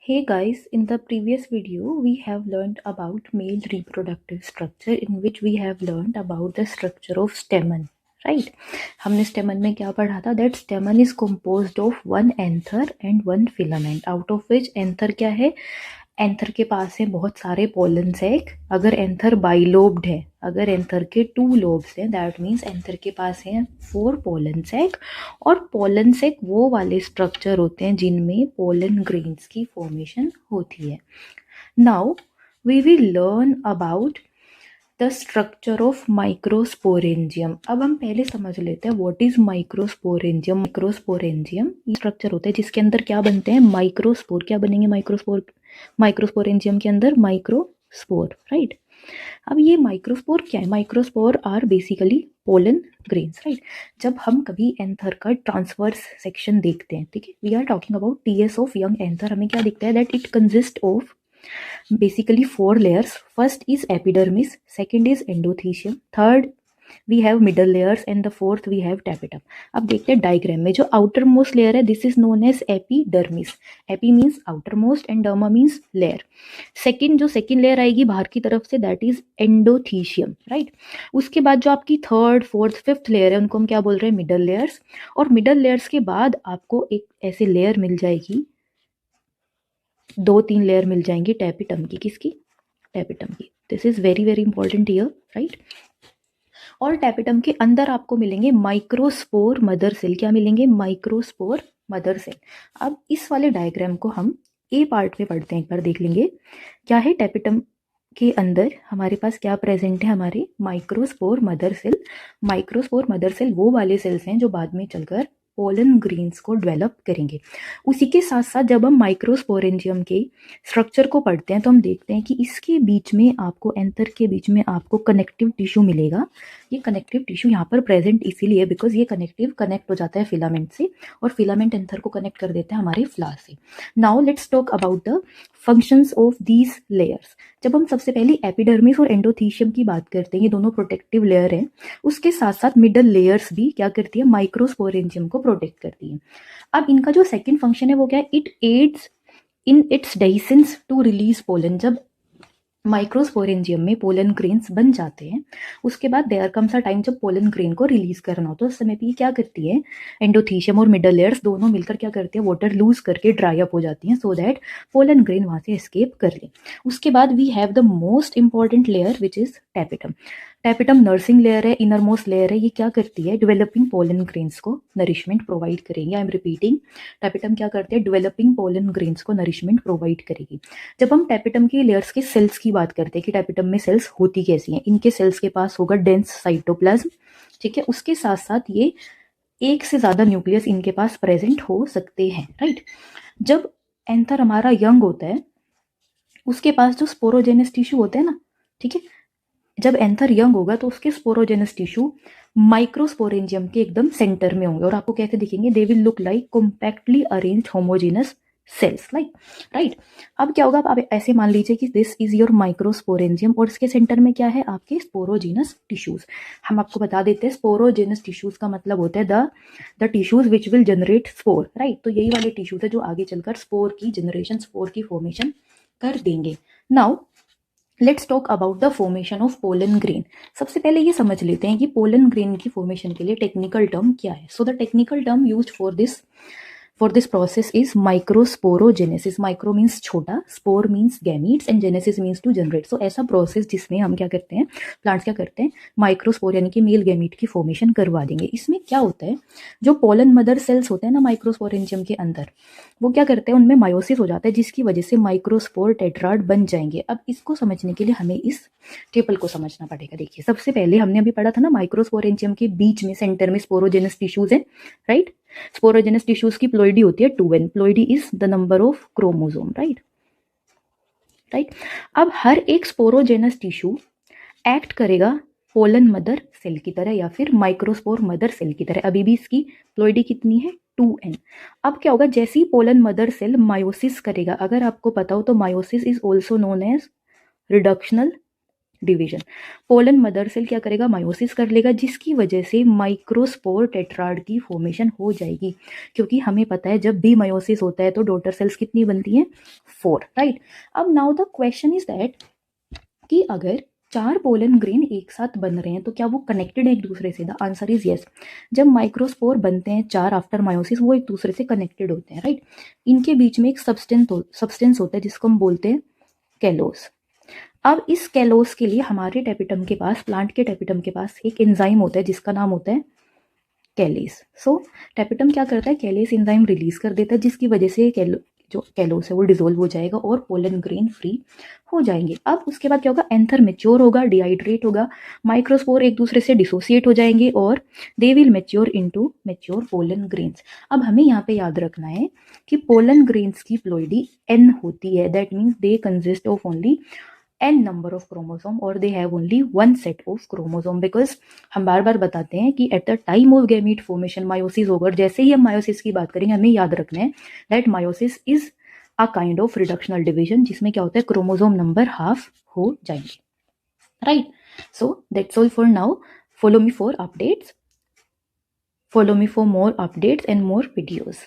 Hey guys, in the previous video we have learned about male reproductive structure in which we have learned about the structure of stamen, right? हमने stamen में क्या पढ़ा था? That stamen is composed of one anther and one filament, out of which anther क्या है? Anther के पास है बहुत सारे पोलन सैक। अगर एंथर बाइलोब्ड है, अगर एंथर के 2 लोब्स हैं, दैट मीन्स एंथर के पास है 4 पोलन सैक। और पोलन सैक वो वाले स्ट्रक्चर होते हैं जिनमें पोलन ग्रेन्स की फॉर्मेशन होती है। Now we will learn about the structure of microsporangium. अब हम पहले समझ लेते हैं व्हाट इज माइक्रोस्पोरेंजियम। माइक्रोस्पोरेंजियम ये स्ट्रक्चर होता है जिसके अंदर क्या बनते हैं? माइक्रोस्पोर। क्या बनेंगे माइक्रोस्पोरेंजियम के अंदर? Microspore, right. अब ये माइक्रोस्पोर क्या है? Microspore are basically pollen grains, right. जब हम कभी एंथर का ट्रांसवर्स सेक्शन देखते हैं, ठीक है, we are talking about TS of young anther, हमें क्या दिखता है? That it consist of basically 4 layers. First is epidermis, second is endothelium, third we have middle layers and the fourth we have tapetum. अब देखते हैं diagram में जो outer most layer है, this is known as epidermis. Epi means outer most and derma means layer. Second, जो second layer आएगी बाहर की तरफ से, दैट इज एंडोथीशियम, राइट। उसके बाद जो आपकी थर्ड फोर्थ फिफ्थ लेयर है उनको हम क्या बोल रहे हैं? Middle layers. और मिडल लेयर्स के बाद आपको एक ऐसे लेयर मिल जाएगी, 2-3 लेयर मिल जाएंगी टैपिटम की। किसकी? टैपिटम की। This is very very important here, right. और टैपिटम के अंदर आपको मिलेंगे माइक्रोस्पोर मदर सेल। क्या मिलेंगे? Microspore mother cell. अब इस वाले डायग्राम को हम ए पार्ट में पढ़ते हैं, एक बार देख लेंगे क्या है। टैपिटम के अंदर हमारे पास क्या प्रेजेंट है? हमारे microspore mother cell. Microspore mother cell वो वाले सेल्स हैं जो बाद में चलकर पोलन ग्रेन्स को डेवलप करेंगे। उसी के साथ साथ जब हम माइक्रोस्पोरेंजियम के स्ट्रक्चर को पढ़ते हैं तो हम देखते हैं कि इसके बीच में आपको, एंथर के बीच में आपको कनेक्टिव टिश्यू मिलेगा। ये कनेक्टिव टिश्यू यहाँ पर प्रेजेंट इसीलिए बिकॉज ये कनेक्ट हो जाता है फिलामेंट से, और फिलामेंट एंथर को कनेक्ट कर देता है हमारे फ्लावर से। Now let's talk about the functions of these layers. जब हम सबसे पहले एपिडर्मिस और एंडोथीशियम की बात करते हैं, ये दोनों प्रोटेक्टिव लेयर हैं, उसके साथ साथ मिडल लेयर्स भी क्या करती है? माइक्रोस्पोरेंजियम को प्रोटेक्ट करती है। अब इनका जो सेकंड फंक्शन है वो क्या है? इट एड्स इन इट्स डेhiscence टू रिलीज पोलन। जब माइक्रोस्पोरेंजियम में पोलन ग्रेन्स बन जाते हैं, उसके बाद देयर कम्स अ टाइम जब पोलन ग्रेन को रिलीज करना हो, तो उस समय पे क्या करती है? एंडोथीशियम और मिडल लेयर्स दोनों मिलकर क्या करते हैं? वाटर लूज करके ड्राई अप हो जाती हैं, सो दैट पोलन ग्रेन वहां से एस्केप कर ले। उसके बाद we have the most important layer which is tapetum. Tapetum nursing layer है, इनर मोस्ट लेयर है। ये क्या करती है? डेवलपिंग पोलन ग्रेन्स को नरिशमेंट प्रोवाइड करेंगे। आई एम रिपीटिंग, टैपिटम क्या करते हैं? डेवलपिंग पोलन ग्रेन्स को नरिशमेंट प्रोवाइड करेगी। जब हम टैपिटम की लेयर्स के सेल्स की बात करते हैं कि टैपिटम में सेल्स होती कैसी हैं, इनके सेल्स के पास होगा डेंस साइटोप्लाज्म, ठीक है। उसके साथ साथ ये एक से ज्यादा न्यूक्लियस इनके पास प्रेजेंट हो सकते हैं, राइट। जब एंथर हमारा यंग होता है, उसके पास जो स्पोरोजेनस टिश्यू होते हैं ना, ठीक है, जब एंथर यंग होगा तो उसके स्पोरोजेनस टिश्यू माइक्रोस्पोरेंजियम के एकदम सेंटर में होंगे। और आपको कैसे दिखेंगे? They will look like compactly arranged homogenous cells, like, right. अब क्या होगा? आप ऐसे मान लीजिए कि दिस इज योर माइक्रोस्पोरेंजियम और इसके सेंटर में क्या है? आपके स्पोरोजेनस टिश्यूज। हम आपको बता देते हैं, स्पोरोजेनस टिश्यूज का मतलब होता है the tissues which will generate spore, right. तो यही वाले टिश्यूज है जो आगे चलकर स्पोर की जनरेशन, स्पोर की फॉर्मेशन कर देंगे। Now let's talk about the formation of pollen grain. सबसे पहले ये समझ लेते हैं कि पोलन ग्रेन की फॉर्मेशन के लिए टेक्निकल टर्म क्या है। So the technical term used for this process is microsporogenesis. Micro means छोटा, spore means gametes and genesis means to generate. So ऐसा प्रोसेस जिसमें हम क्या करते हैं, प्लांट्स क्या करते हैं, माइक्रोस्पोर यानी कि मेल गैमीट की फॉर्मेशन करवा देंगे। इसमें क्या होता है? जो पोलन मदर सेल्स होते हैं ना माइक्रोस्पोरेंजियम के अंदर, वो क्या करते हैं? उनमें मायोसिस हो जाता है जिसकी वजह से माइक्रोस्पोर टेट्राड बन जाएंगे। अब इसको समझने के लिए हमें इस टेबल को समझना पड़ेगा। देखिए, सबसे पहले हमने अभी पढ़ा था ना, माइक्रोस्पोरेंजियम के बीच में सेंटर में स्पोरोजेनस टिश्यूज है, राइट। स्पोरोजेनस टिश्यूज की प्लोइडी होती है 2n। Ploidy is the number of chromosome, right. अब हर एक स्पोरोजेनस टिश्यू एक्ट करेगा पोलन मदर सेल की तरह या फिर माइक्रोस्पोर मदर सेल की तरह। अभी भी इसकी प्लोइडी कितनी है? 2n। अब क्या होगा? जैसी पोलन मदर सेल मायोसिस करेगा, अगर आपको पता हो तो meiosis is also known as reductional division. Pollen mother cell क्या करेगा, मायोसिस कर लेगा, जिसकी वजह से माइक्रोस्पोर टेट्राड की फॉर्मेशन हो जाएगी, क्योंकि हमें पता है जब भी मायोसिस होता है तो डॉटर सेल्स कितनी बनती हैं, 4, राइट। अब now the question is that कि अगर 4 पोलन ग्रेन एक साथ बन रहे हैं तो क्या वो कनेक्टेड है एक दूसरे से? The answer is yes. जब माइक्रोस्पोर बनते हैं 4 आफ्टर मायोसिस, वो एक दूसरे से कनेक्टेड होते हैं, राइट। इनके बीच में एक सब्सटेंस होता है जिसको हम बोलते हैं कैलोस। अब इस कैलोस के लिए हमारे टेपिटम के पास, प्लांट के टेपिटम के पास एक एंजाइम होता है जिसका नाम होता है कैलेस। सो टेपिटम क्या करता है, कैलेस एंजाइम रिलीज कर देता है, जिसकी वजह से जो कैलोस है वो डिसोल्व हो जाएगा और पोलन ग्रेन फ्री हो जाएंगे। अब उसके बाद क्या होगा, एंथर मेच्योर होगा, डिहाइड्रेट होगा, माइक्रोस्पोर एक दूसरे से डिसोसिएट हो जाएंगे और they will mature into mature pollen grains. अब हमें यहाँ पे याद रखना है कि पोलन ग्रेन्स की प्लोइडी n होती है, that means they consist of only n number of chromosome or they have only one set of chromosome, because हम बार बार बताते हैं कि at the time of gamete formation meiosis होगा। जैसे ही हम मायोसिस की बात करेंगे हमें याद रखना है that meiosis is a kind of reductional division, जिसमें क्या होता है, क्रोमोसोम नंबर हाफ हो जाएंगे, right. So that's all for now. follow me for updates, follow me for more updates and more videos.